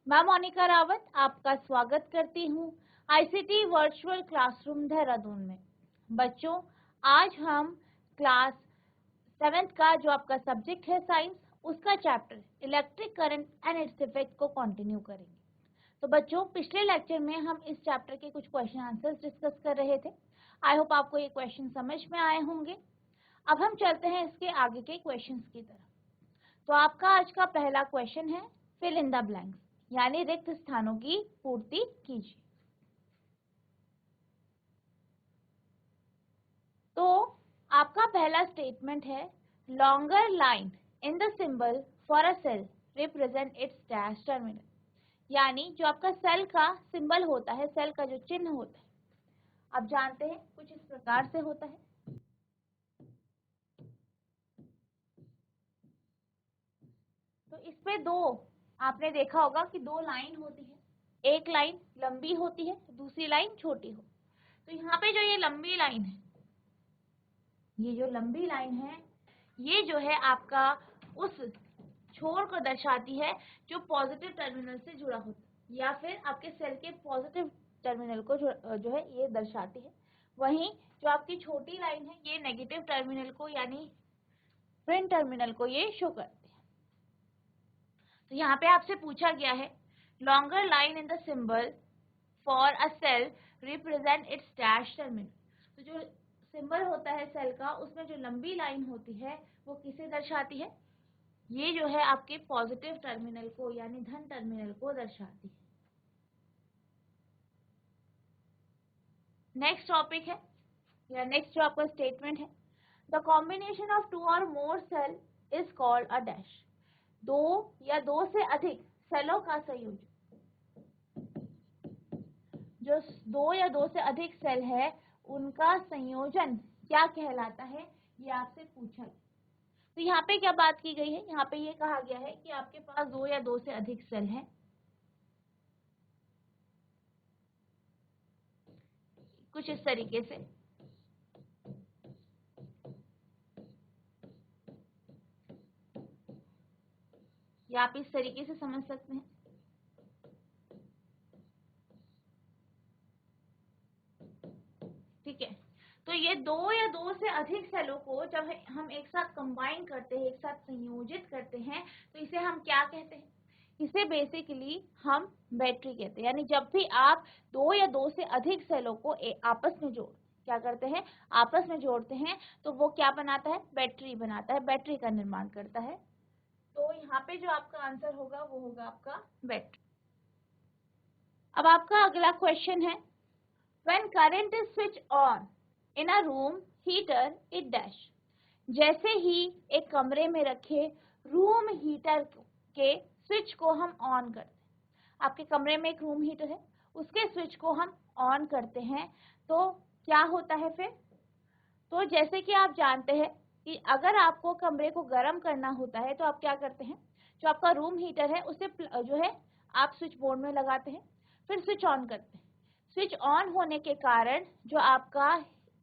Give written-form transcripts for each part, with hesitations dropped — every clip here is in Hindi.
मैं मोनिका रावत आपका स्वागत करती हूँ आईसीटी वर्चुअल क्लासरूम देहरादून में। बच्चों, आज हम क्लास 7th का जो आपका सब्जेक्ट है साइंस, उसका chapter electric current and its effect को कंटिन्यू करेंगे। तो बच्चों, पिछले लेक्चर में हम इस चैप्टर के कुछ क्वेश्चन आंसर्स डिस्कस कर रहे थे। आई होप आपको ये क्वेश्चन समझ में आए होंगे। अब हम चलते हैं इसके आगे के क्वेश्चंस की तरफ। तो आपका आज का पहला क्वेश्चन है फिल इन द ब्लैंक्स, यानी रिक्त स्थानों की पूर्ति कीजिए। तो आपका पहला स्टेटमेंट है longer line in the symbol for a cell represent its dash terminal, यानी जो आपका सेल का सिंबल होता है, सेल का जो चिन्ह होता है, आप जानते हैं कुछ इस प्रकार से होता है। तो इस पे दो आपने देखा होगा कि दो लाइन होती है, एक लाइन लंबी होती है, दूसरी लाइन छोटी हो। तो यहाँ पे जो ये लंबी लाइन है, ये जो लंबी लाइन है, ये जो है आपका उस छोर को दर्शाती है जो पॉजिटिव टर्मिनल से जुड़ा होता है, या फिर आपके सेल के पॉजिटिव टर्मिनल को जो है ये दर्शाती है। वहीं जो आपकी छोटी लाइन है, ये नेगेटिव टर्मिनल को यानी प्रिंट टर्मिनल को ये शो करती है। तो यहाँ पे आपसे पूछा गया है longer line in the symbol for a cell represent its dash terminal. तो जो सिंबल होता है सेल का, उसमें जो लंबी लाइन होती है वो किसे दर्शाती है? ये जो है आपके पॉजिटिव टर्मिनल को यानी धन टर्मिनल को दर्शाती है। नेक्स्ट टॉपिक है या नेक्स्ट जो आपका स्टेटमेंट है, द कॉम्बिनेशन ऑफ टू और more cell is called a dash. दो या दो से अधिक सेलों का संयोजन, जो दो या दो से अधिक सेल है उनका संयोजन क्या कहलाता है, ये आपसे पूछा गया। तो यहाँ पे क्या बात की गई है, यहाँ पे ये कहा गया है कि आपके पास दो या दो से अधिक सेल हैं, कुछ इस तरीके से। या आप इस तरीके से समझ सकते हैं। ठीक है, तो ये दो या दो से अधिक सेलों को जब हम एक साथ कंबाइन करते हैं, एक साथ संयोजित करते हैं, तो इसे हम क्या कहते हैं? इसे बेसिकली हम बैटरी कहते हैं। यानी जब भी आप दो या दो से अधिक सेलों को आपस में क्या करते हैं, आपस में जोड़ते हैं, तो वो क्या बनाता है? बैटरी बनाता है, बैटरी का निर्माण करता है। तो यहाँ पे जो आपका आंसर होगा वो होगा आपका बैटरी। अब आपका अगला क्वेश्चन है when current is switched on in a room heater it dash। जैसे ही एक कमरे में रखे रूम हीटर के स्विच को हम ऑन करते हैं, आपके कमरे में एक रूम हीटर है, उसके स्विच को हम ऑन करते हैं, तो क्या होता है फिर? तो जैसे कि आप जानते हैं कि अगर आपको कमरे को गर्म करना होता है तो आप क्या करते हैं, जो आपका रूम हीटर है उसे जो है आप स्विच बोर्ड में लगाते हैं, फिर स्विच ऑन करते हैं। स्विच ऑन होने के कारण जो आपका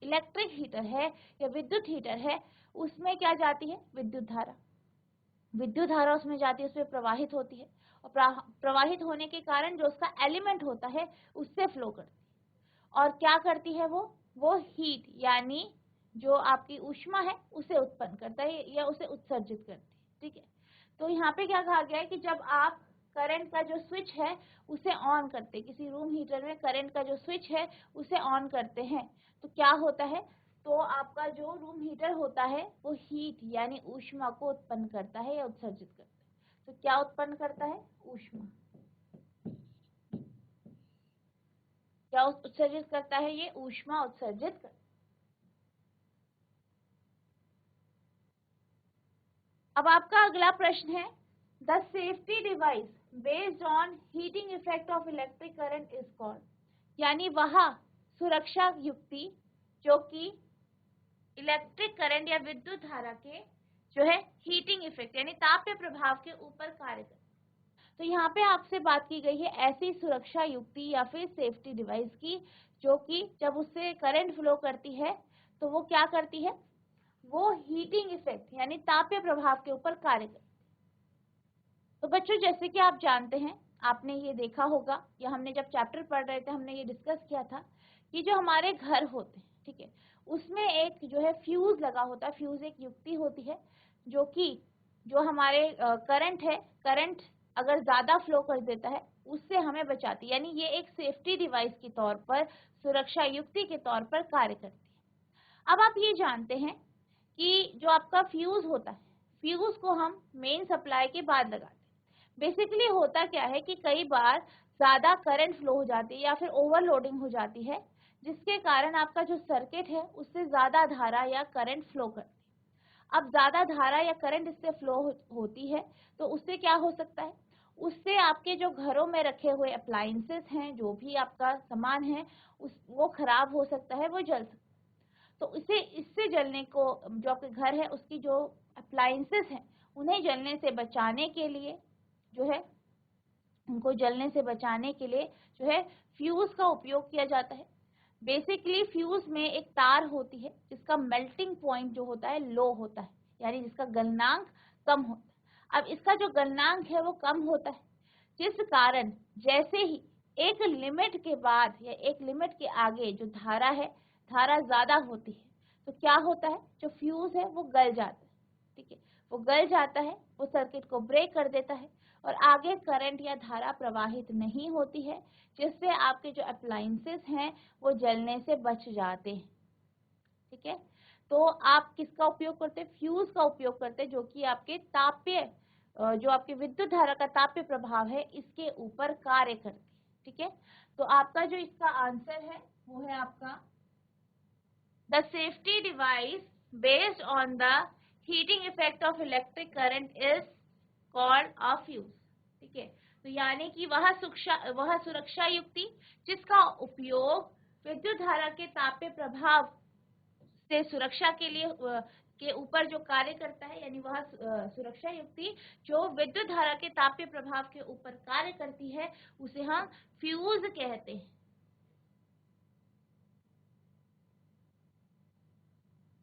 इलेक्ट्रिक हीटर है या विद्युत हीटर है, उसमें क्या जाती है? विद्युत धारा। विद्युत धारा उसमें जाती है, उसमें प्रवाहित होती है, और प्रवाहित होने के कारण जो उसका एलिमेंट होता है उससे फ्लो करती है, और क्या करती है वो हीट यानी जो आपकी ऊष्मा है उसे उत्पन्न करता है या उसे उत्सर्जित करती है। ठीक है, तो यहाँ पे क्या कहा गया है कि जब आप करंट का जो स्विच है उसे ऑन करते हैं, किसी रूम हीटर में करंट का जो स्विच है उसे ऑन करते हैं, तो क्या होता है? तो आपका जो रूम हीटर होता है वो हीट यानी ऊष्मा को उत्पन्न करता है या उत्सर्जित करता है। तो क्या उत्पन्न करता है? ऊष्मा। क्या उत्सर्जित करता है? ये ऊष्मा उत्सर्जित करता है। अब आपका अगला प्रश्न है the safety device based on heating effect of electric current is called, यानी वह सुरक्षा युक्ति जो कि इलेक्ट्रिक करंट या विद्युत धारा के जो है हीटिंग इफेक्ट यानी तापीय प्रभाव के ऊपर कार्य करती है। तो यहाँ पे आपसे बात की गई है ऐसी सुरक्षा युक्ति या फिर सेफ्टी डिवाइस की जो कि जब उससे करंट फ्लो करती है तो वो क्या करती है? वो हीटिंग इफेक्ट यानी तापीय प्रभाव के ऊपर कार्य करती है। तो बच्चों, जैसे कि आप जानते हैं आपने ये देखा होगा, या हमने जब चैप्टर पढ़ रहे थे हमने ये डिस्कस किया था कि जो हमारे घर होते हैं, ठीक है, उसमें एक जो है फ्यूज लगा होता है। फ्यूज एक युक्ति होती है जो कि जो हमारे करंट है, करंट अगर ज्यादा फ्लो कर देता है उससे हमें बचाती है, यानी ये एक सेफ्टी डिवाइस के तौर पर, सुरक्षा युक्ति के तौर पर कार्य करती है। अब आप ये जानते हैं कि जो आपका फ्यूज होता है, फ्यूज को हम मेन सप्लाई के बाद लगाते हैं। बेसिकली होता क्या है कि कई बार ज्यादा करंट फ्लो हो जाती है या फिर ओवरलोडिंग हो जाती है, जिसके कारण आपका जो सर्किट है उससे ज्यादा धारा या करंट फ्लो करती है। अब ज्यादा धारा या करंट इससे फ्लो होती है तो उससे क्या हो सकता है, उससे आपके जो घरों में रखे हुए अप्लायंसेस हैं, जो भी आपका सामान है वो खराब हो सकता है, वो जल सकता है। तो इससे जलने को, जो आपके घर है उसकी जो अप्लायंसेस हैं उन्हें जलने से बचाने के लिए जो है, उनको जलने से बचाने के लिए जो है फ्यूज का उपयोग किया जाता है। बेसिकली फ्यूज में एक तार होती है जिसका मेल्टिंग पॉइंट जो होता है लो होता है, यानी जिसका गलनांक कम होता है। अब इसका जो गलनांक है वो कम होता है, जिस कारण जैसे ही एक लिमिट के बाद या एक लिमिट के आगे जो धारा है, धारा ज्यादा होती है, तो क्या होता है, जो फ्यूज है वो गल जाता है, ठीक है, वो गल जाता है, वो सर्किट को ब्रेक कर देता है और आगे करंट या धारा प्रवाहित नहीं होती है, जिससे आपके जो अप्लायंसेस हैं वो जलने से बच जाते हैं। ठीक है, तो आप किसका उपयोग करते हैं, फ्यूज का उपयोग करते हैं, जो कि आपके तापीय, जो आपके विद्युत धारा का तापीय प्रभाव है इसके ऊपर कार्य करती है। ठीक है, तो आपका जो इसका आंसर है वो है आपका the safety device based on the heating effect of electric current is called a fuse. ठीक है, तो यानी कि वह सुरक्षा युक्ति जिसका उपयोग विद्युत धारा के तापीय प्रभाव से सुरक्षा के लिए के ऊपर जो कार्य करता है, यानी वह सुरक्षा युक्ति जो विद्युत धारा के तापीय प्रभाव के ऊपर कार्य करती है उसे हम फ्यूज कहते हैं।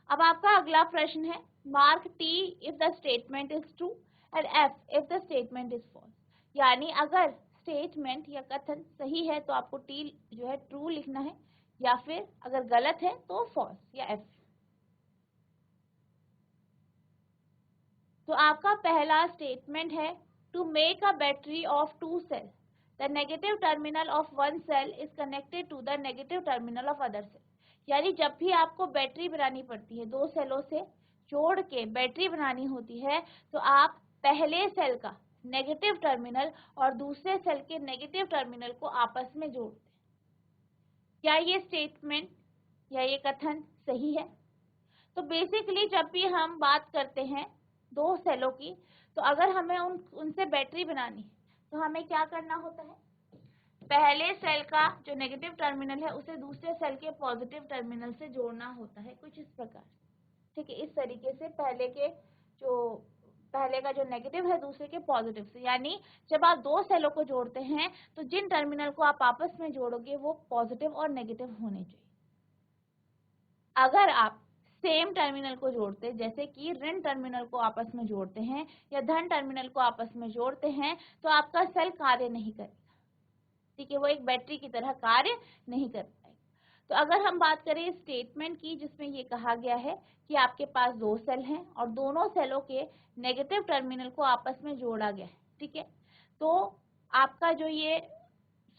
अब आपका अगला प्रश्न है, mark T if the statement is true and F if the statement is false. यानी अगर स्टेटमेंट या कथन सही है तो आपको टी जो है ट्रू लिखना है, या फिर अगर गलत है तो फॉल्स या एफ। तो आपका पहला स्टेटमेंट है, to make a battery of two cell the negative terminal of one cell is connected to the negative terminal of other cell. यानी जब भी आपको बैटरी बनानी पड़ती है, दो सेलों से जोड़ के बैटरी बनानी होती है, तो आप पहले सेल का नेगेटिव टर्मिनल और दूसरे सेल के नेगेटिव टर्मिनल को आपस में जोड़ते हैं। क्या ये स्टेटमेंट या ये कथन सही है? तो बेसिकली जब भी हम बात करते हैं दो सेलों की, तो अगर हमें उनसे बैटरी बनानी है तो हमें क्या करना होता है, पहले सेल का जो नेगेटिव टर्मिनल है उसे दूसरे सेल के पॉजिटिव टर्मिनल से जोड़ना होता है, कुछ इस प्रकार। ठीक है, इस तरीके से पहले का जो नेगेटिव है दूसरे के पॉजिटिव से, यानी जब आप दो सेलों को जोड़ते हैं तो जिन टर्मिनल को आप आपस में जोड़ोगे वो पॉजिटिव और नेगेटिव होने चाहिए। अगर आप सेम टर्मिनल को जोड़ते, जैसे कि ऋण टर्मिनल को आपस में जोड़ते हैं या धन टर्मिनल को आपस में जोड़ते हैं, तो आपका सेल कार्य नहीं करेगा। ठीक है, वो एक बैटरी की तरह कार्य नहीं कर पाएगा। तो अगर हम बात करें स्टेटमेंट की जिसमें ये कहा गया है कि आपके पास दो सेल हैं और दोनों सेलों के नेगेटिव टर्मिनल को आपस में जोड़ा गया है, ठीक है, तो आपका जो ये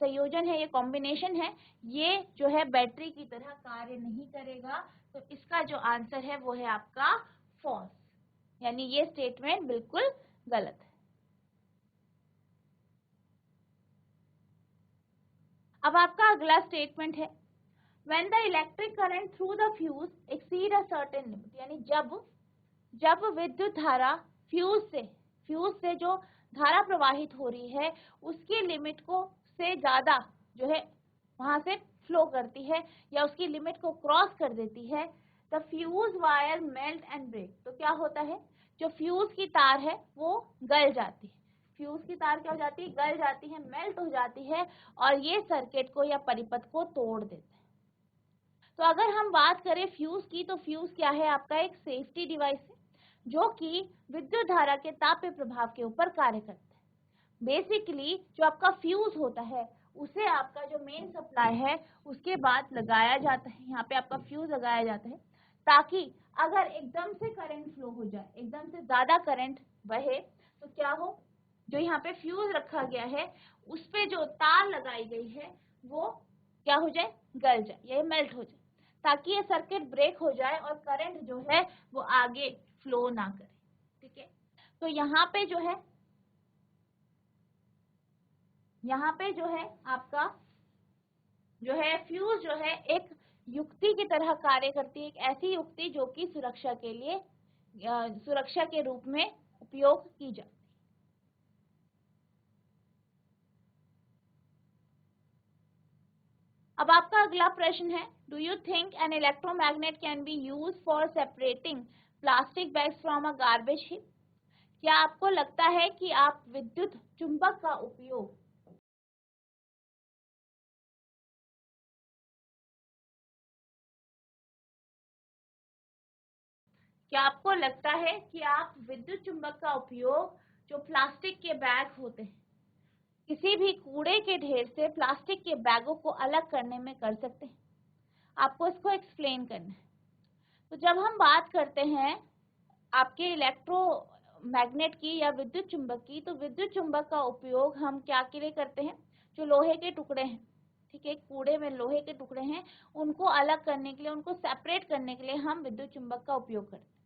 संयोजन है, ये कॉम्बिनेशन है, ये जो है बैटरी की तरह कार्य नहीं करेगा। तो इसका जो आंसर है वो है आपका फॉल्स, यानी ये स्टेटमेंट बिल्कुल गलत है। अब आपका अगला स्टेटमेंट है, when the electric current through the fuse exceed a certain limit, यानी जब विद्युत धारा फ्यूज से जो धारा प्रवाहित हो रही है उसकी लिमिट को से ज्यादा जो है वहां से फ्लो करती है या उसकी लिमिट को क्रॉस कर देती है, the fuse wire melt and break. तो क्या होता है, जो फ्यूज की तार है वो गल जाती है, फ्यूज की तार क्या हो जाती है, गल जाती है, मेल्ट हो जाती है और ये सर्किट को या परिपथ को तोड़ देता है। तो अगर हम बात करें फ्यूज की, तो फ्यूज क्या है, आपका एक सेफ्टी डिवाइस है जो कि विद्युत धारा के तापीय प्रभाव के ऊपर कार्य करता है। बेसिकली जो आपका फ्यूज होता है उसे आपका जो मेन सप्लाई है उसके बाद लगाया जाता है, यहाँ पे आपका फ्यूज लगाया जाता है, ताकि अगर एकदम से करंट फ्लो हो जाए, एकदम से ज्यादा करंट बहे, तो क्या हो, जो यहाँ पे फ्यूज रखा गया है उस पे जो तार लगाई गई है वो क्या हो जाए, गल जाए, ये मेल्ट हो जाए, ताकि ये सर्किट ब्रेक हो जाए और करंट जो है वो आगे फ्लो ना करे। ठीक है, तो यहाँ पे जो है आपका जो है फ्यूज जो है एक युक्ति की तरह कार्य करती है, एक ऐसी युक्ति जो कि सुरक्षा के लिए सुरक्षा के रूप में उपयोग की जाती है। अब आपका अगला प्रश्न है, do you think an electromagnet can be use for separating plastic bags from a garbage heap? क्या आपको लगता है कि आप विद्युत चुंबक का उपयोग क्या आपको लगता है कि आप विद्युत चुंबक का उपयोग जो प्लास्टिक के बैग होते हैं, किसी भी कूड़े के ढेर से प्लास्टिक के बैगों को अलग करने में कर सकते हैं? आपको इसको एक्सप्लेन करना है। तो जब हम बात करते हैं आपके इलेक्ट्रोमैग्नेट की या विद्युत चुंबक की, तो विद्युत चुंबक का उपयोग हम क्या के लिए करते हैं, जो लोहे के टुकड़े हैं, ठीक है, कूड़े में लोहे के टुकड़े हैं, उनको अलग करने के लिए, उनको सेपरेट करने के लिए हम विद्युत चुंबक का उपयोग करते हैं।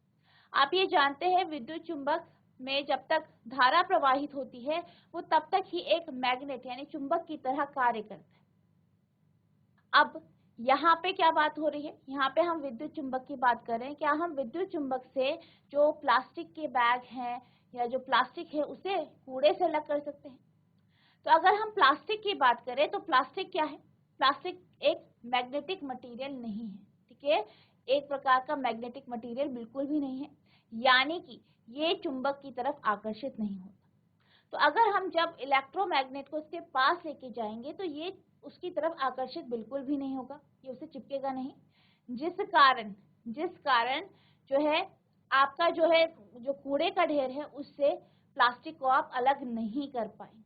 आप ये जानते हैं विद्युत चुंबक में जब तक धारा प्रवाहित होती है वो तब तक ही एक मैग्नेट यानी चुंबक की तरह कार्य करता है। अब यहाँ पे क्या बात हो रही है, यहाँ पे हम विद्युत चुंबक की बात कर रहे हैं। क्या हम विद्युत चुंबक से जो प्लास्टिक के बैग हैं या जो प्लास्टिक है उसे कूड़े से अलग कर सकते हैं? तो अगर हम प्लास्टिक की बात करें तो प्लास्टिक क्या है, प्लास्टिक एक मैग्नेटिक मटेरियल नहीं है, ठीक है, एक प्रकार का मैग्नेटिक मटेरियल बिल्कुल भी नहीं है, यानी कि ये चुंबक की तरफ आकर्षित नहीं होता। तो अगर हम जब इलेक्ट्रोमैग्नेट को उसके पास लेके जाएंगे तो ये उसकी तरफ आकर्षित बिल्कुल भी नहीं होगा, ये उसे चिपकेगा नहीं, जिस कारण जो है आपका जो है जो कूड़े का ढेर है उससे प्लास्टिक को आप अलग नहीं कर पाएंगे।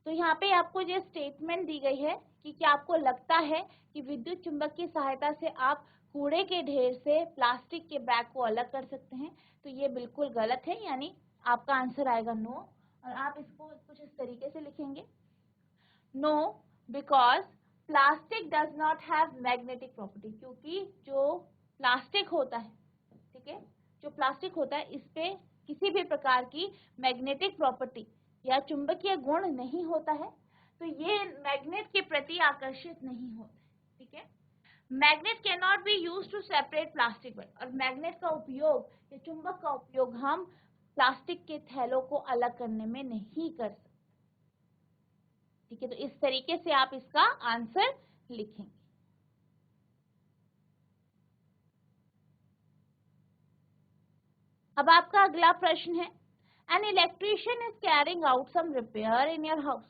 तो यहाँ पे आपको ये स्टेटमेंट दी गई है कि क्या आपको लगता है कि विद्युत चुंबक की सहायता से आप कूड़े के ढेर से प्लास्टिक के बैग को अलग कर सकते हैं? तो ये बिल्कुल गलत है, यानी आपका आंसर आएगा नो, और आप इसको कुछ इस तरीके से लिखेंगे, no because plastic does not have magnetic property, क्योंकि जो प्लास्टिक होता है, ठीक है, जो प्लास्टिक होता है इस पे किसी भी प्रकार की मैग्नेटिक प्रॉपर्टी या चुंबकीय गुण नहीं होता है, तो ये मैग्नेट के प्रति आकर्षित नहीं होते, ठीक है। Magnet can not be use to separate plastic bag, और मैग्नेट का उपयोग या चुंबक का उपयोग हम प्लास्टिक के थैलों को अलग करने में नहीं कर सकते, ठीक है। तो इस तरीके से आप इसका आंसर लिखेंगे। अब आपका अगला प्रश्न है, an electrician is carrying out some repair in your house,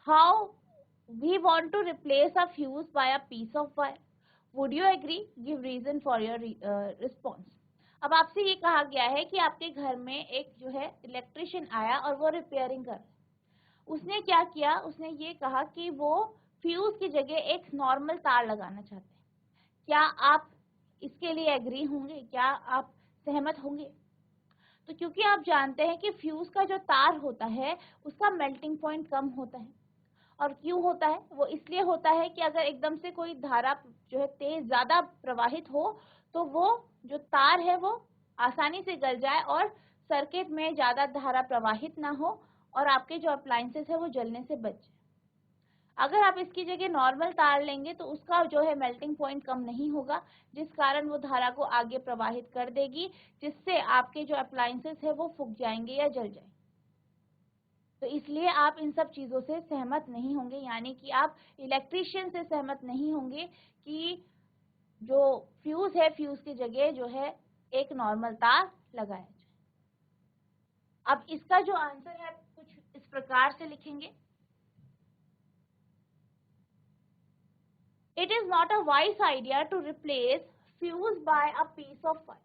how we want to replace a fuse by a piece of wire, would you agree, give reason for your response. अब आपसे ये कहा गया है कि आपके घर में एक जो है इलेक्ट्रिशियन आया और वो रिपेयरिंग कर, उसने क्या किया, उसने ये कहा कि वो फ्यूज की जगह एक नॉर्मल तार लगाना चाहते हैं। क्या आप इसके लिए एग्री होंगे, क्या आप सहमत होंगे? तो क्योंकि आप जानते हैं कि फ्यूज का जो तार होता है उसका मेल्टिंग पॉइंट कम होता है, और क्यों होता है, वो इसलिए होता है कि अगर एकदम से कोई धारा जो है तेज ज्यादा प्रवाहित हो तो वो जो तार है वो आसानी से गल जाए और सर्किट में ज्यादा धारा प्रवाहित ना हो और आपके जो अप्लायंसेस है वो जलने से बच जाए। अगर आप इसकी जगह नॉर्मल तार लेंगे तो उसका जो है मेल्टिंग पॉइंट कम नहीं होगा, जिस कारण वो धारा को आगे प्रवाहित कर देगी, जिससे आपके जो अप्लायंसेस है वो फूक जाएंगे या जल जाएंगे। तो इसलिए आप इन सब चीजों से सहमत नहीं होंगे, यानी कि आप इलेक्ट्रिशियन से सहमत नहीं होंगे कि जो फ्यूज है फ्यूज की जगह जो है एक नॉर्मल तार लगाया जाए। अब इसका जो आंसर है कुछ इस प्रकार से लिखेंगे, it is not a wise idea to replace fuse by a piece of wire,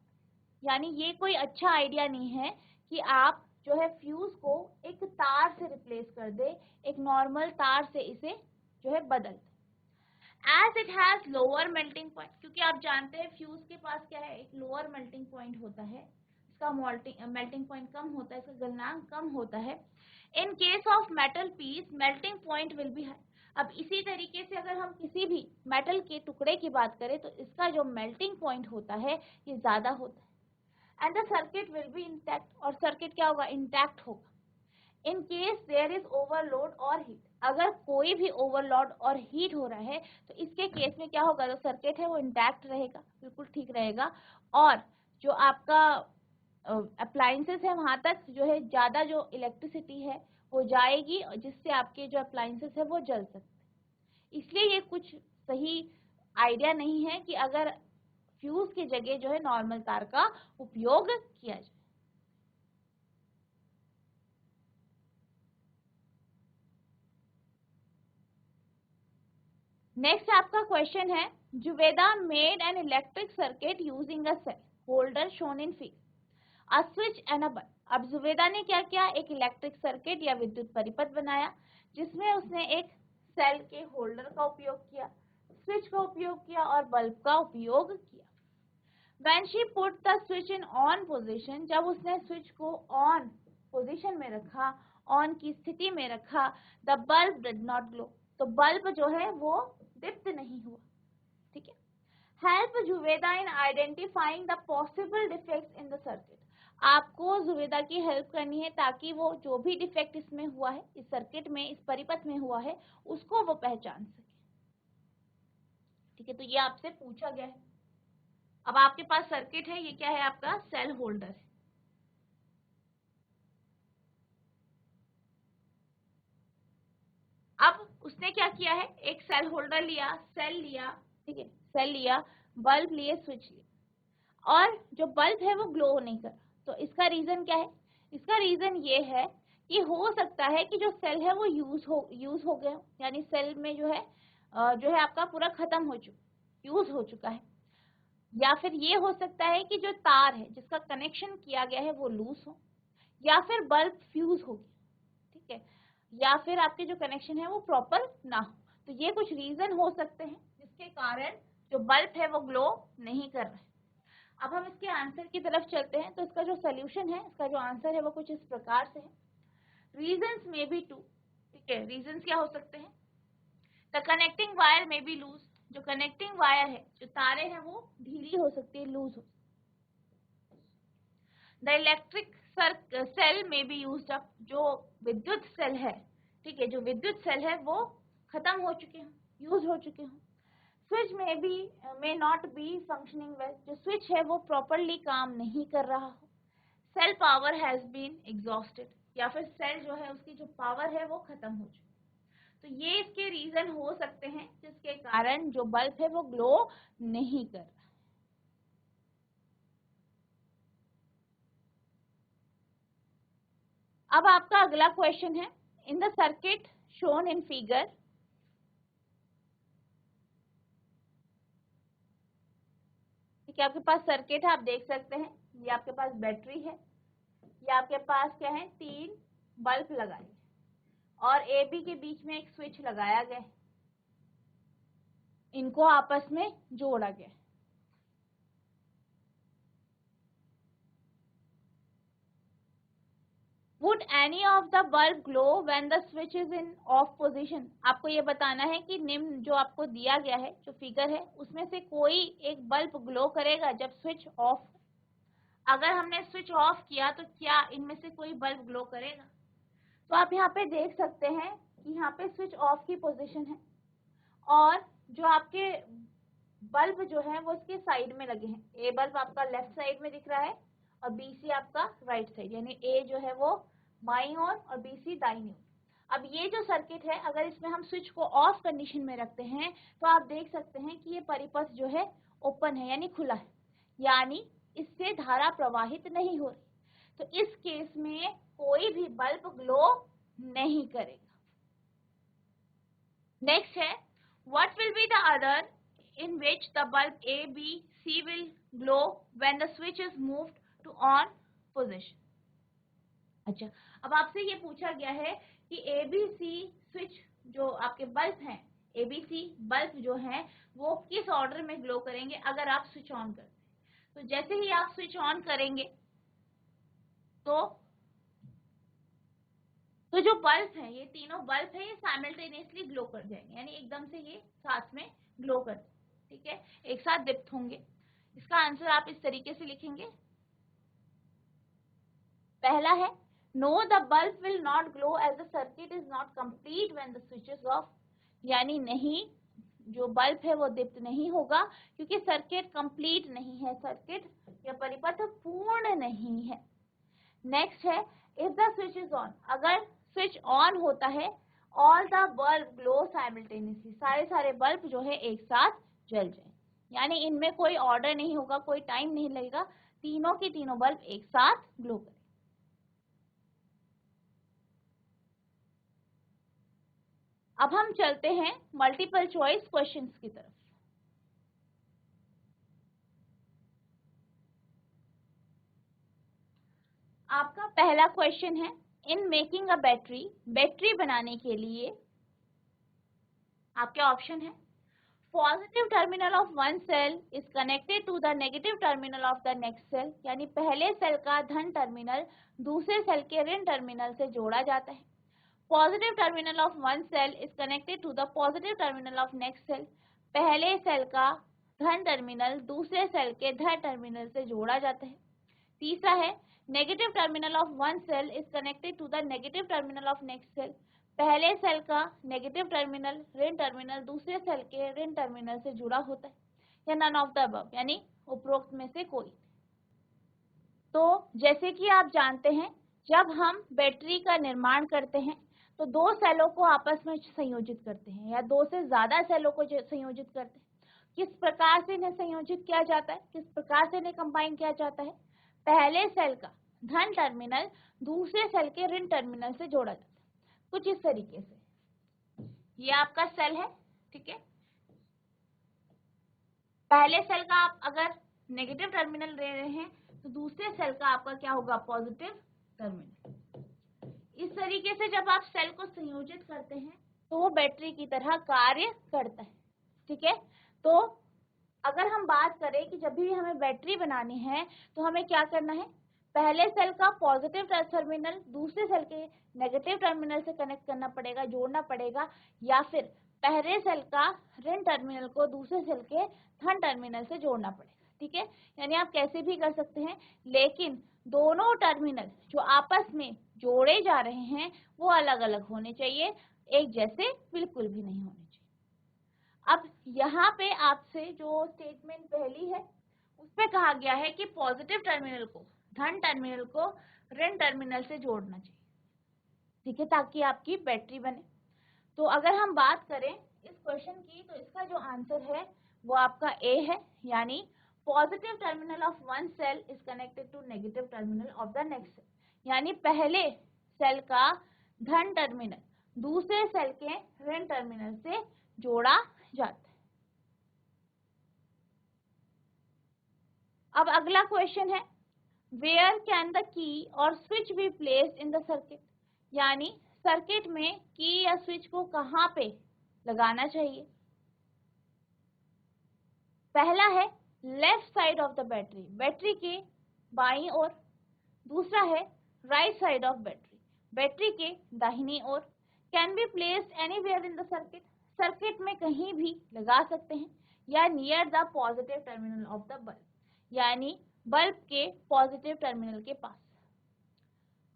यानी ये कोई अच्छा आइडिया नहीं है कि आप जो है फ्यूज को एक तार से रिप्लेस कर दे, एक नॉर्मल तार से इसे जो है बदल दे। As it has lower melting point, क्योंकि आप जानते हैं फ्यूज के पास क्या है, एक लोअर मेल्टिंग पॉइंट होता है, इसका मेल्टिंग पॉइंट कम होता है, इसका गलनांक कम होता है। In case of metal piece melting point will be high. अब इसी तरीके से अगर हम किसी भी मेटल के टुकड़े की बात करें तो इसका जो मेल्टिंग पॉइंट होता है ये ज्यादा होता है। And the circuit will be intact, और सर्किट क्या होगा, इंटैक्ट होगा। In case there is overload और हीट, अगर कोई भी ओवरलोड और हीट हो रहा है तो इसके केस में क्या होगा, जो सर्किट है वो इंटैक्ट रहेगा, बिल्कुल ठीक रहेगा, और जो आपका अप्लायंसेस है वहां तक जो है ज्यादा जो इलेक्ट्रिसिटी है वो जाएगी, जिससे आपके जो अप्लायंसेस है वो जल सकते। इसलिए ये कुछ सही आइडिया नहीं है कि अगर फ्यूज की जगह जो है नॉर्मल तार का उपयोग किया जाए। नेक्स्ट आपका क्वेश्चन है, Juveda made an electric circuit using a cell holder shown in figure, a switch and a bulb. अब जुवेदा ने क्या किया, एक इलेक्ट्रिक सर्किट या विद्युत परिपथ बनाया जिसमें उसने एक सेल के होल्डर का उपयोग किया, स्विच का उपयोग किया और बल्ब का उपयोग किया। When she put the switch in on position, जब उसने स्विच को ऑन पोजीशन में रखा, ऑन की स्थिति में रखा, the bulb did not glow, तो बल्ब जो है वो दीप्त नहीं हुआ। ठीक है। Help Juveda in identifying the possible defects in the circuit, आपको जुवेदा की हेल्प करनी है ताकि वो जो भी डिफेक्ट इसमें हुआ है, इस सर्किट में, इस परिपथ में हुआ है, उसको वो पहचान सके। ठीक है, तो ये आपसे पूछा गया है। अब आपके पास सर्किट है, ये क्या है, आपका सेल होल्डर है। अब उसने क्या किया है, एक सेल होल्डर लिया, सेल लिया, ठीक है, सेल लिया, बल्ब लिए, स्विच लिया, और जो बल्ब है वो ग्लो नहीं कर रहा। तो इसका रीजन क्या है, इसका रीजन ये है कि हो सकता है कि जो सेल है वो यूज हो गया, यानी सेल में जो है आपका पूरा खत्म हो चुका, यूज हो चुका है। या फिर ये हो सकता है कि जो तार है जिसका कनेक्शन किया गया है वो लूज हो, या फिर बल्ब फ्यूज हो गया, ठीक है, या फिर आपके जो कनेक्शन है वो प्रॉपर ना हो। तो ये कुछ रीजन हो सकते हैं जिसके कारण जो बल्ब है वो ग्लो नहीं कर रहा है। अब हम इसके आंसर की तरफ चलते हैं। तो इसका जो सोल्यूशन है, इसका जो आंसर है वो कुछ इस प्रकार से है, रीजंस मे बी टू। ठीक है, रीजंस क्या हो सकते हैं, the connecting wire may be loose, जो कनेक्टिंग वायर है, जो तारे हैं वो ढीली हो सकती है, लूज हो। द इलेक्ट्रिक सेल में बी यूज्ड अप, जो विद्युत सेल है, ठीक है, जो विद्युत सेल है वो खत्म हो चुके हैं, यूज हो चुके हैं। Switch may not be functioning well, जो स्विच है वो प्रॉपरली काम नहीं कर रहा हो। Cell power has been exhausted, या फिर सेल जो है उसकी जो पावर है वो खत्म हो चुकी। तो ये इसके रीजन हो सकते हैं जिसके कारण जो बल्ब है वो ग्लो नहीं कर रहा। अब आपका अगला क्वेश्चन है, इन the circuit shown in figure, ठीक है, आपके पास सर्किट है, आप देख सकते हैं, ये आपके पास बैटरी है, ये आपके पास क्या है, 3 बल्ब लगाए और ए बी के बीच में एक स्विच लगाया गया है, इनको आपस में जोड़ा गया है। Would any of the bulb glow when the switch is in off position? आपको ये बताना है कि निम्न जो आपको दिया गया है, जो फिगर है, उसमें से कोई एक बल्ब ग्लो करेगा जब स्विच ऑफ। अगर हमने स्विच ऑफ किया तो क्या इनमें से कोई बल्ब ग्लो करेगा? तो आप यहाँ पे देख सकते हैं कि यहाँ पे स्विच ऑफ की पोजीशन है और जो आपके बल्ब जो है वो इसके साइड में लगे हैं। ए बल्ब आपका लेफ्ट साइड में दिख रहा है और बी सी आपका राइट साइड, यानी ए जो है वो बाईं ओर और बी सी दाईं ओर। अब ये जो सर्किट है, अगर इसमें हम स्विच को ऑफ कंडीशन में रखते हैं तो आप देख सकते हैं कि ये परिपथ जो है ओपन है, यानी खुला है, यानी इससे धारा प्रवाहित नहीं हो रही। तो इस केस में कोई भी बल्ब ग्लो नहीं करेगा। नेक्स्ट है, what will be the other in which the bulb A, B, C will glow when the switch is moved to on position? अच्छा, अब आपसे ये पूछा गया है कि एबीसी स्विच जो आपके बल्ब हैं, एबीसी बल्ब जो हैं वो किस ऑर्डर में ग्लो करेंगे अगर आप स्विच ऑन करते हैं। तो जैसे ही आप स्विच ऑन करेंगे तो जो बल्ब है, ये तीनों बल्ब है, ये साइमल्टेनियसली ग्लो कर जाएंगे, यानी एकदम से ये साथ में ग्लो कर, ठीक है, एक साथ दीप्त होंगे। इसका आंसर आप इस तरीके से लिखेंगे। पहला है no the bulb will not glow as the circuit is not complete when the switch is off, यानी नहीं, जो बल्ब है वो दीप्त नहीं होगा क्योंकि सर्किट कंप्लीट नहीं है, सर्किट या परिपथ पूर्ण नहीं है। नेक्स्ट है if the switch is on, अगर स्विच ऑन होता है all the bulb glow simultaneously, सारे बल्ब जो है एक साथ जल जाए, यानी इनमें कोई ऑर्डर नहीं होगा, कोई टाइम नहीं लगेगा, तीनों के तीनों बल्ब एक साथ ग्लो करें। अब हम चलते हैं मल्टीपल चॉइस क्वेश्चंस की तरफ। आपका पहला क्वेश्चन है in making a battery, battery बनाने के लिए आपके ऑप्शन है positive terminal of one cell is connected to the negative terminal of the next cell, यानी पहले सेल का धन टर्मिनल दूसरे सेल के ऋण टर्मिनल से जोड़ा जाता है। Positive terminal of one cell is connected to the positive terminal of next cell, पहले सेल का धन टर्मिनल दूसरे सेल के धन टर्मिनल से जोड़ा जाता है। तीसरा है negative terminal of one cell is connected to the negative terminal of next cell, पहले सेल का नेगेटिव टर्मिनल ऋण टर्मिनल दूसरे सेल के ऋण टर्मिनल से जुड़ा होता है, या नन ऑफ द अबव, यानी उपरोक्त में से कोई। तो जैसे कि आप जानते हैं जब हम बैटरी का निर्माण करते हैं तो दो सेलों को आपस में संयोजित करते हैं या दो से ज्यादा सेलों को संयोजित करते हैं। किस प्रकार से इन्हें संयोजित किया जाता है, किस प्रकार से इन्हें कंबाइन किया जाता है, पहले सेल का धन टर्मिनल दूसरे सेल के ऋण टर्मिनल से जोड़ा जाता है, कुछ इस तरीके से। ये आपका सेल है, ठीक है, पहले सेल का आप अगर नेगेटिव टर्मिनल ले रहे हैं तो दूसरे सेल का आपका क्या होगा, पॉजिटिव टर्मिनल। इस तरीके से जब आप सेल को संयोजित करते हैं तो वो बैटरी की तरह कार्य करता है, ठीक है। तो अगर हम बात करें कि जब भी हमें बैटरी बनानी है तो हमें क्या करना है, पहले सेल का पॉजिटिव टर्मिनल दूसरे सेल के नेगेटिव टर्मिनल से कनेक्ट करना पड़ेगा, जोड़ना पड़ेगा, या फिर पहले सेल का ऋण टर्मिनल को दूसरे सेल के धन टर्मिनल से जोड़ना पड़ेगा, ठीक है। यानी आप कैसे भी कर सकते हैं, लेकिन दोनों टर्मिनल जो आपस में जोड़े जा रहे हैं वो अलग अलग होने चाहिए, एक जैसे बिल्कुल भी नहीं होने चाहिए। अब यहाँ पे आपसे जो स्टेटमेंट पहली है उसमें कहा गया है कि पॉजिटिव टर्मिनल को धन टर्मिनल को ऋण टर्मिनल से जोड़ना चाहिए, ठीक है, ताकि आपकी बैटरी बने। तो अगर हम बात करें इस क्वेश्चन की तो इसका जो आंसर है वो आपका ए है, यानी positive terminal of one cell is connected to negative terminal of the next cell, यानी पहले सेल का धन टर्मिनल दूसरे सेल के ऋण टर्मिनल से जोड़ा जाता है। अब अगला क्वेश्चन है वेयर कैन द की और switch be placed in the circuit, यानी सर्किट में की या स्विच को कहाँ पे लगाना चाहिए। पहला है left side of the battery, battery के बाईं ओर। दूसरा है right side of battery, battery के दाहिनी ओर। Can be placed anywhere in the circuit, circuit में कहीं भी लगा सकते हैं, या near the positive terminal of the bulb, यानी बल्ब के पॉजिटिव टर्मिनल के पास।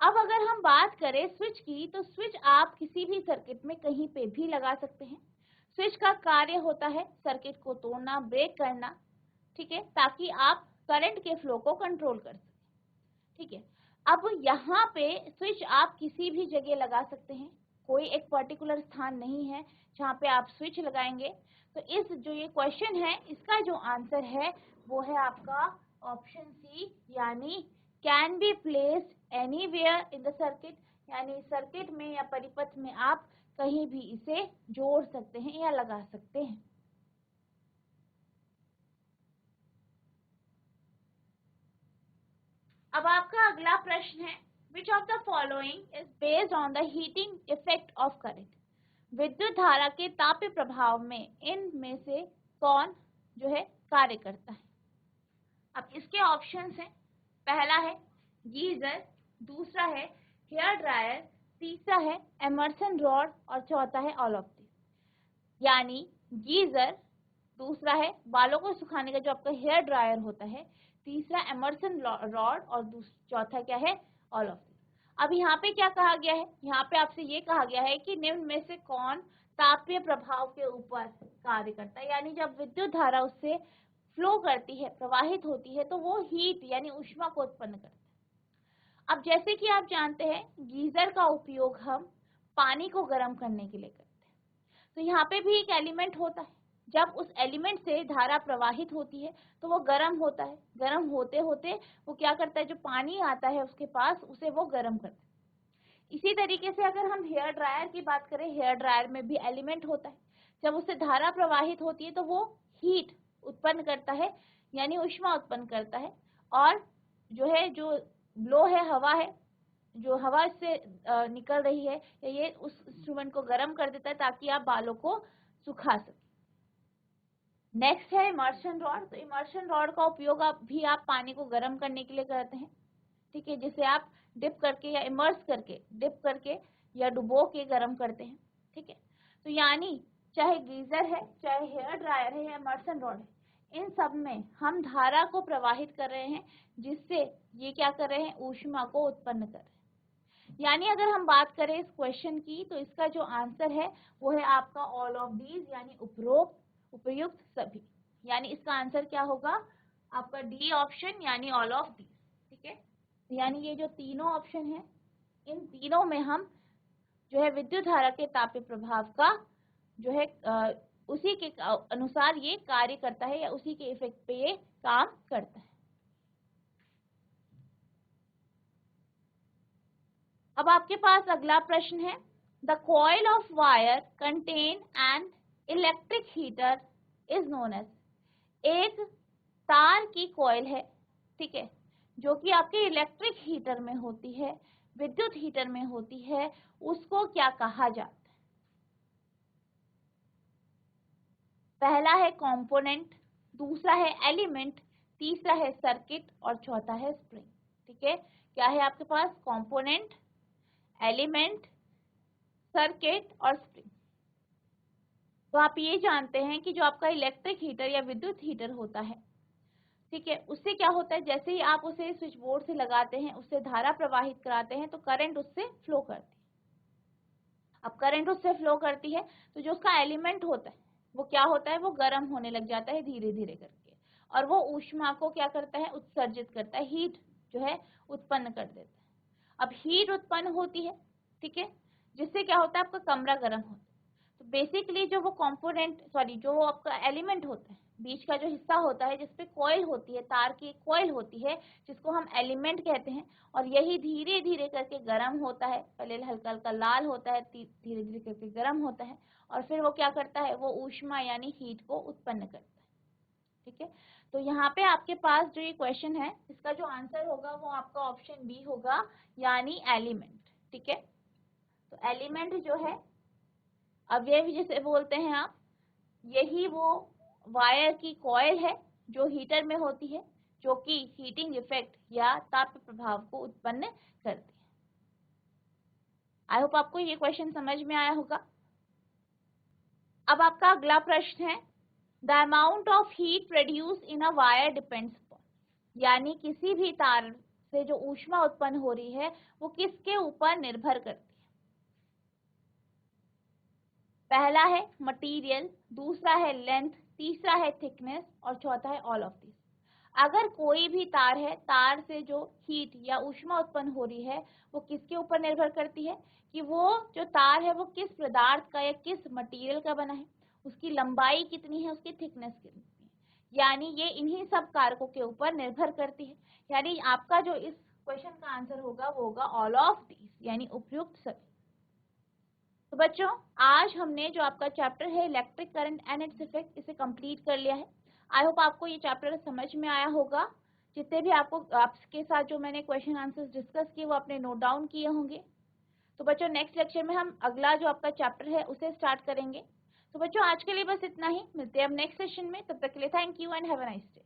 अब अगर हम बात करें स्विच की तो स्विच आप किसी भी सर्किट में कहीं पे भी लगा सकते हैं। स्विच का कार्य होता है सर्किट को तोड़ना, ब्रेक करना, ठीक है, ताकि आप करंट के फ्लो को कंट्रोल कर सकें, ठीक है। अब यहाँ पे स्विच आप किसी भी जगह लगा सकते हैं, कोई एक पर्टिकुलर स्थान नहीं है जहाँ पे आप स्विच लगाएंगे। तो इस जो ये क्वेश्चन है इसका जो आंसर है वो है आपका ऑप्शन सी, यानी can be placed anywhere in the circuit, यानी सर्किट में या परिपथ में आप कहीं भी इसे जोड़ सकते हैं या लगा सकते हैं। अब आपका अगला प्रश्न है Which of the following is based on the heating effect of current? विद्युत धारा के तापीय प्रभाव में इनमें से कौन जो है कार्य करता है? अब इसके ऑप्शंस हैं, पहला है गीजर, दूसरा है हेयर ड्रायर, तीसरा है एमर्सन रॉड और चौथा है ऑल ऑफ दिस। यानी गीजर, दूसरा है बालों को सुखाने का जो आपका हेयर ड्रायर होता है, तीसरा एमर्सन रॉड और चौथा क्या है? All of this. अब यहाँ पे क्या कहा गया है? यहाँ पे आपसे ये कहा गया है कि निम्न में से कौन तापीय प्रभाव के ऊपर कार्य करता है, यानी जब विद्युत धारा उससे फ्लो करती है, प्रवाहित होती है, तो वो हीट यानी ऊष्मा को उत्पन्न करता है। अब जैसे कि आप जानते हैं गीजर का उपयोग हम पानी को गर्म करने के लिए करते हैं, तो यहाँ पे भी एक एलिमेंट होता है, जब उस एलिमेंट से धारा प्रवाहित होती है तो वो गर्म होता है, गर्म होते होते वो क्या करता है, जो पानी आता है उसके पास उसे वो गर्म करता है। इसी तरीके से अगर हम हेयर ड्रायर की बात करें, हेयर ड्रायर में भी एलिमेंट होता है, जब उससे धारा प्रवाहित होती है तो वो हीट उत्पन्न करता है यानी ऊष्मा उत्पन्न करता है, और जो है जो ब्लो है, हवा है, जो हवा इससे निकल रही है, ये उस इंस्ट्रूमेंट को गर्म कर देता है ताकि आप बालों को सुखा सकें। नेक्स्ट है इमर्शन रॉड। तो इमर्शन रॉड का उपयोग आप पानी को गर्म करने के लिए करते हैं, ठीक है, जिसे आप डिप करके या इमर्स करके, डिप करके या डुबो के गर्म करते हैं, ठीक है। तो यानी चाहे गीजर है, चाहे हेयर ड्रायर है या इमर्शन रॉड है, इन सब में हम धारा को प्रवाहित कर रहे हैं, जिससे ये क्या कर रहे हैं, ऊष्मा को उत्पन्न कर रहे हैं। यानी अगर हम बात करें इस क्वेश्चन की, तो इसका जो आंसर है वो है आपका ऑल ऑफ दीज, यानी उपरोक्त, उपयुक्त सभी। यानी इसका आंसर क्या होगा आपका? डी ऑप्शन, यानी ऑल ऑफ दीज, ठीक है। यानी ये जो तीनों ऑप्शन है, इन तीनों में हम जो है विद्युत धारा के तापीय प्रभाव का जो है उसी के अनुसार ये कार्य करता है, या उसी के इफेक्ट पे ये काम करता है। अब आपके पास अगला प्रश्न है, the coil of wire contain an electric heater is known as. एक तार की कॉइल है, ठीक है, जो कि आपके इलेक्ट्रिक हीटर में होती है, विद्युत हीटर में होती है, उसको क्या कहा जाता है? पहला है कंपोनेंट, दूसरा है एलिमेंट, तीसरा है सर्किट और चौथा है स्प्रिंग, ठीक है। क्या है आपके पास? कंपोनेंट, एलिमेंट, सर्किट और स्प्रिंग। तो आप ये जानते हैं कि जो आपका इलेक्ट्रिक हीटर या विद्युत हीटर होता है, ठीक है, उससे क्या होता है, जैसे ही आप उसे स्विच बोर्ड से लगाते हैं, उससे धारा प्रवाहित कराते हैं, तो करंट उससे फ्लो करती है। अब करंट उससे फ्लो करती है तो जो उसका एलिमेंट होता है वो क्या होता है, वो गर्म होने लग जाता है धीरे धीरे करके, और वो ऊष्मा को क्या करता है, उत्सर्जित करता है, हीट जो है उत्पन्न कर देता है। अब हीट उत्पन्न होती है, ठीक है, जिससे क्या होता है, आपका कमरा गर्म होता है। तो बेसिकली जो वो कंपोनेंट, सॉरी, जो वो आपका एलिमेंट होता है, बीच का जो हिस्सा होता है जिसपे कॉइल होती है, तार की कॉइल होती है, जिसको हम एलिमेंट कहते हैं, और यही धीरे धीरे करके गर्म होता है, पहले हल्का हल्का लाल होता है, धीरे धीरे करके गर्म होता है, और फिर वो क्या करता है, वो ऊष्मा यानी हीट को उत्पन्न करता है, ठीक है। तो यहाँ पे आपके पास जो ये क्वेश्चन है, इसका जो आंसर होगा वो आपका ऑप्शन बी होगा, यानी एलिमेंट, ठीक है। तो एलिमेंट जो है अवयव जिसे बोलते हैं आप, यही वो वायर की कॉइल है जो हीटर में होती है, जो कि हीटिंग इफेक्ट या ताप प्रभाव को उत्पन्न करती है। आई होप आपको ये क्वेश्चन समझ में आया होगा। अब आपका अगला प्रश्न है, the amount of heat produce in a wire depends upon, यानी किसी भी तार से जो ऊष्मा उत्पन्न हो रही है वो किसके ऊपर निर्भर करती है? पहला है मटेरियल, दूसरा है लेंथ, तीसरा है थिकनेस और चौथा है ऑल ऑफ दिस। अगर कोई भी तार है, तार से जो हीट या ऊष्मा उत्पन्न हो रही है वो किसके ऊपर निर्भर करती है, कि वो जो तार है वो किस पदार्थ का या किस मटेरियल का बना है, उसकी लंबाई कितनी है, उसकी थिकनेस कितनी है, यानी ये इन्हीं सब कारकों के ऊपर निर्भर करती है। यानी आपका जो इस क्वेश्चन का आंसर होगा वो होगा ऑल ऑफ दिस, यानी उपयुक्त सभी। तो बच्चों, आज हमने जो आपका चैप्टर है electric current and its effect, इसे कंप्लीट कर लिया है। आई होप आपको ये चैप्टर समझ में आया होगा, जितने भी आपके साथ जो मैंने क्वेश्चन आंसर्स डिस्कस किए वो आपने नोट डाउन किए होंगे। तो बच्चों नेक्स्ट लेक्चर में हम अगला जो आपका चैप्टर है उसे स्टार्ट करेंगे। तो बच्चों आज के लिए बस इतना ही, मिलते हैं अब नेक्स्ट सेशन में। तब तक के लिए thank you and have a nice day.